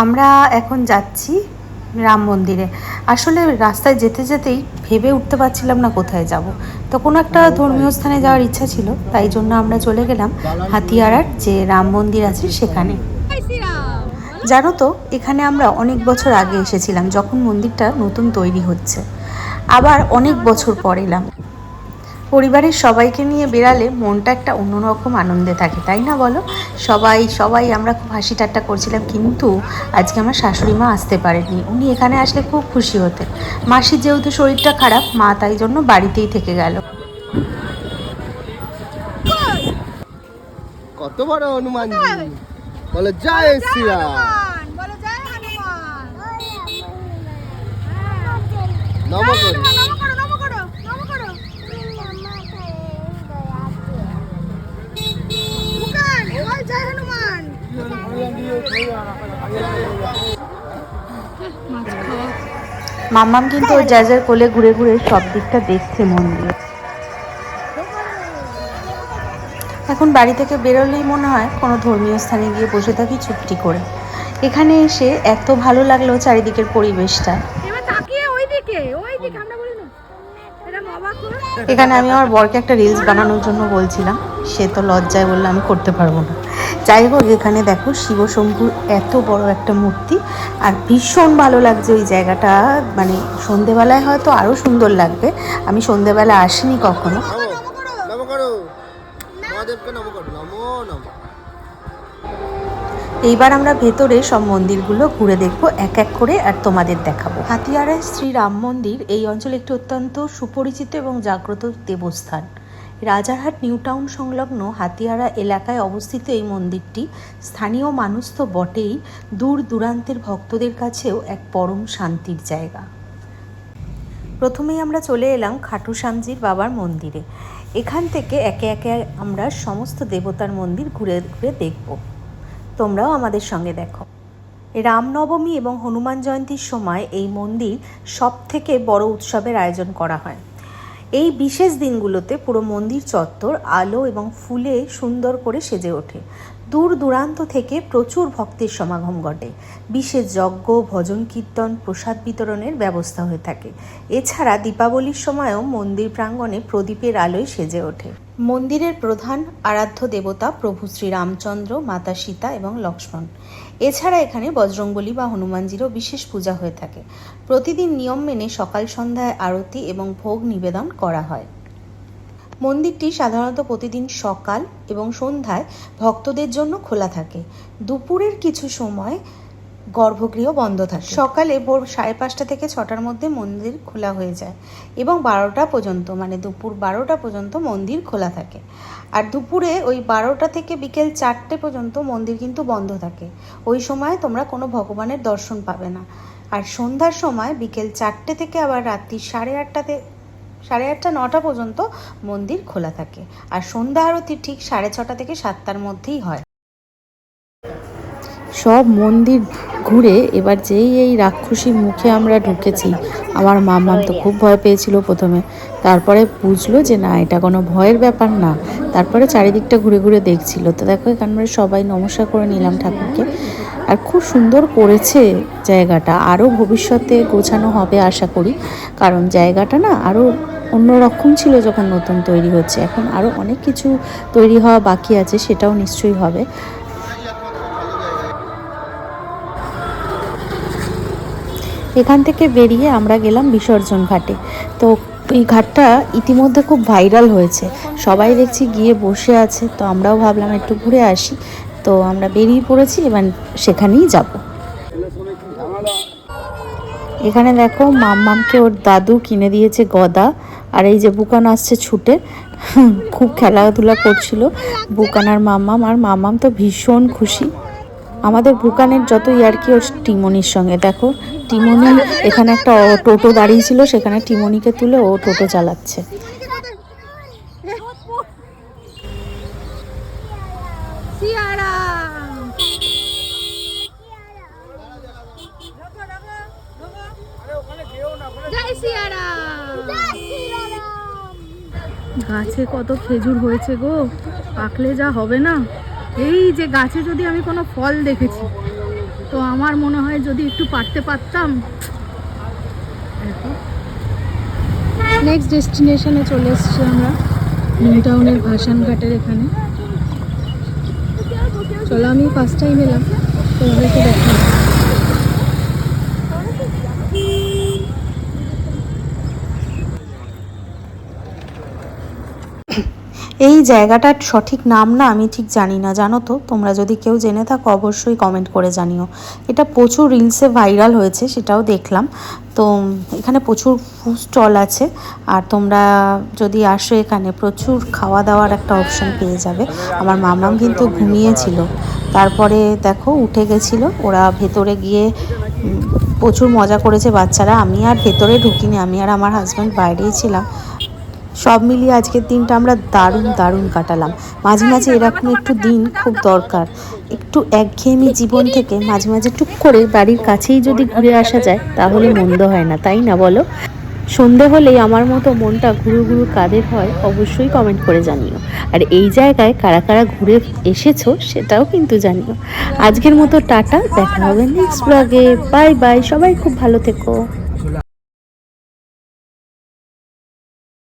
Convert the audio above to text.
আমরা এখন যাচ্ছি রাম মন্দিরে। আসলে রাস্তায় যেতে যেতেই ভেবে উঠতে পারছিলাম না কোথায় যাব। তো কোনো একটা ধর্মীয় স্থানে যাওয়ার ইচ্ছা ছিল, তাই জন্য আমরা চলে গেলাম হাতিয়ারার যে রাম মন্দির আছে সেখানে। জানো তো, এখানে আমরা অনেক বছর আগে এসেছিলাম যখন মন্দিরটা নতুন তৈরি হচ্ছে। আবার অনেক বছর পর এলাম। পরিবারের সবাইকে নিয়ে বেরালে মনটা একটা অন্যরকম আনন্দে থাকে, তাই না বলো? সবাই আমরা খুব হাসি ঠাট্টা করছিলাম, কিন্তু আজকে আমার শাশুড়ি মা আসতে পারেনি। উনি এখানে আসলে খুব খুশি হতেন। মাসির যেহেতু শরীরটা খারাপ, মা তাই জন্য বাড়িতেই থেকে গেল। কত বড় হনুমানজি, বলো জয় শ্রীরাম, নম করো। মাম্মাম কিন্তু ওর জাজার কোলে ঘুরে ঘুরে সব দিকটা দেখছে মন দিয়ে। এখন বাড়ি থেকে বেরোলেই মনে হয় কোনো ধর্মীয় স্থানে গিয়ে বসে থাকি চুপটি করে। এখানে এসে এত ভালো লাগলো চারিদিকের পরিবেশটা। এখানে আমি আমার বরকে একটা রিলস বানানোর জন্য বলছিলাম, সে তো লজ্জায় বললো আমি করতে পারবো না। যাই হোক, এখানে দেখো শিবশম্ভুর এত বড় একটা মূর্তি, আর ভীষণ ভালো লাগছে ওই জায়গাটা। মানে সন্ধেবেলায় হয়তো আরও সুন্দর লাগবে। আমি সন্ধেবেলা আসিনি কখনো। এইবার আমরা ভেতরে সব মন্দিরগুলো ঘুরে দেখবো এক এক করে, আর তোমাদের দেখাবো। হাতিয়ারার শ্রী রাম মন্দির এই অঞ্চলে একটি অত্যন্ত সুপরিচিত এবং জাগ্রত দেবস্থান। রাজারহাট নিউ টাউন সংলগ্ন হাতিয়ারা এলাকায় অবস্থিত এই মন্দিরটি স্থানীয় মানুষ তো বটেই, দূর দূরান্তের ভক্তদের কাছেও এক পরম শান্তির জায়গা। প্রথমেই আমরা চলে এলাম খাটু শ্যামজির বাবার মন্দিরে। এখান থেকে একে একে আমরা সমস্ত দেবতার মন্দির ঘুরে ঘুরে দেখব। তোমরাও আমাদের সঙ্গে দেখো। রামনবমী এবং হনুমান জয়ন্তীর সময় এই মন্দির সব থেকে বড় উৎসবের আয়োজন করা হয়। এই বিশেষ দিনগুলোতে পুরো মন্দির চত্বর আলো এবং ফুলে সুন্দর করে সেজে ওঠে। দূর দূরান্ত থেকে প্রচুর ভক্তের সমাগম ঘটে। বিশেষ যজ্ঞ, ভজন কীর্তন, প্রসাদ বিতরণের ব্যবস্থা হয়ে থাকে। এছাড়া দীপাবলির সময়ও মন্দির প্রাঙ্গণে প্রদীপের আলোয় সেজে ওঠে। মন্দিরের প্রধান আরাধ্য দেবতা প্রভু শ্রীরামচন্দ্র, মাতা সীতা এবং লক্ষ্মণ। এছাড়া এখানে বজরংবলী বা হনুমানজিরও বিশেষ পূজা হয়ে থাকে। প্রতিদিন নিয়ম মেনে সকাল সন্ধ্যায় আরতি এবং ভোগ নিবেদন করা হয়। মন্দিরটি সাধারণত প্রতিদিন সকাল এবং সন্ধ্যায় ভক্তদের জন্য খোলা থাকে। দুপুরের কিছু সময় গর্ভগৃহ বন্ধ থাকে। সকালে ভোর 5:30 থেকে 6টার মধ্যে মন্দির খোলা হয়ে যায় এবং 12টা পর্যন্ত, মানে দুপুর 12টা পর্যন্ত মন্দির খোলা থাকে। আর দুপুরে ওই 12টা থেকে বিকেল 4টে পর্যন্ত মন্দির কিন্তু বন্ধ থাকে। ওই সময় তোমরা কোনো ভগবানের দর্শন পাবে না। আর সন্ধ্যার সময় বিকেল 4টে থেকে আবার রাত্রি 8:30 9টা পর্যন্ত মন্দির খোলা থাকে। আর সন্ধ্যা আরতি ঠিক 6:30 থেকে 7টার মধ্যেই হয়। সব মন্দির ঘুরে এবার যেই এই রাক্ষসীর মুখে আমরা ঢুকেছি, আমার মাম্মাম তো খুব ভয় পেয়েছিল প্রথমে। তারপরে বুঝলো যে না, এটা কোনো ভয়ের ব্যাপার না। তারপরে চারিদিকটা ঘুরে ঘুরে দেখছিল। তো দেখো, এখানে আমরা সবাই নমস্কার করে নিলাম ঠাকুরকে। আর খুব সুন্দর করেছে জায়গাটা। আরও ভবিষ্যতে গোছানো হবে আশা করি, কারণ জায়গাটা না আরও অন্যরকম ছিল যখন নতুন তৈরি হচ্ছে। এখন আরও অনেক কিছু তৈরি হওয়া বাকি আছে, সেটাও নিশ্চয়ই হবে। এখান থেকে বেরিয়ে আমরা গেলাম বিসর্জন ঘাটে। তো এই ঘাটটা ইতিমধ্যে খুব ভাইরাল হয়েছে, সবাই দেখছি গিয়ে বসে আছে। তো আমরাও ভাবলাম একটু ঘুরে আসি। তো আমরা বেরিয়ে পড়েছি, এবার সেখানেই যাব। এখানে দেখো, মাম্মামকে ওর দাদু কিনে দিয়েছে গদা, আর এই যে বুকান আসছে ছুটে, খুব খেলাধুলা করছিল বুকান আর মাম্মাম। আর মাম্মাম তো ভীষণ খুশি। আমাদের বুকানের যত ইয়ার্কি ওর টিমনির সঙ্গে। দেখো, টিমনি এখানে একটা টোটো দাঁড়িয়ে ছিল, সেখানে টিমনিকে তুলে ও টোটো চালাচ্ছে। গাছে কত খেজুর হয়েছে গো, পাকলে যা হবে না। এই যে গাছে যদি আমি কোনো ফল দেখেছি, তো আমার মনে হয় যদি একটু পারতে পারতাম। নেক্সট ডেস্টিনেশনে চলে এসেছি আমরা, নিউ টাউনের ভাসান ঘাটের এখানে। চলো, আমি ফার্স্ট টাইম এলাম, তোমাদেরকে দেখাই। এই জায়গাটার সঠিক নাম না আমি ঠিক জানি না, জানো তো? তোমরা যদি কেউ জেনে থাকো অবশ্যই কমেন্ট করে জানিও। এটা প্রচুর রিলসে ভাইরাল হয়েছে, সেটাও দেখলাম। তো এখানে প্রচুর ফুড স্টল আছে, আর তোমরা যদি আসো এখানে প্রচুর খাওয়া দাওয়ার একটা অপশান পেয়ে যাবে। আমার মামাম কিন্তু ঘুমিয়েছিল, তারপরে দেখো উঠে গেছিলো। ওরা ভেতরে গিয়ে প্রচুর মজা করেছে বাচ্চারা। আমি আর ভেতরে ঢুকিনি, আমি আর আমার হাজব্যান্ড বাইরেই ছিলাম। সব মিলিয়ে আজকের দিনটা আমরা দারুণ দারুণ কাটালাম। মাঝে মাঝে এরকম একটু দিন খুব দরকার। একটু একঘেয়েমি জীবন থেকে মাঝে মাঝে টুক করে বাড়ির কাছেই যদি ঘুরে আসা যায় তাহলে মন্দ হয় না, তাই না বলো? সন্ধে হলেই আমার মতো মনটা ঘুরু ঘুরু কাদের হয় অবশ্যই কমেন্ট করে জানিও। আর এই জায়গায় কারা কারা ঘুরে এসেছো সেটাও কিন্তু জানিও। আজকের মতো টাটা, দেখা হবে নেক্সট ব্লগে। বাই বাই, সবাই খুব ভালো থেকো।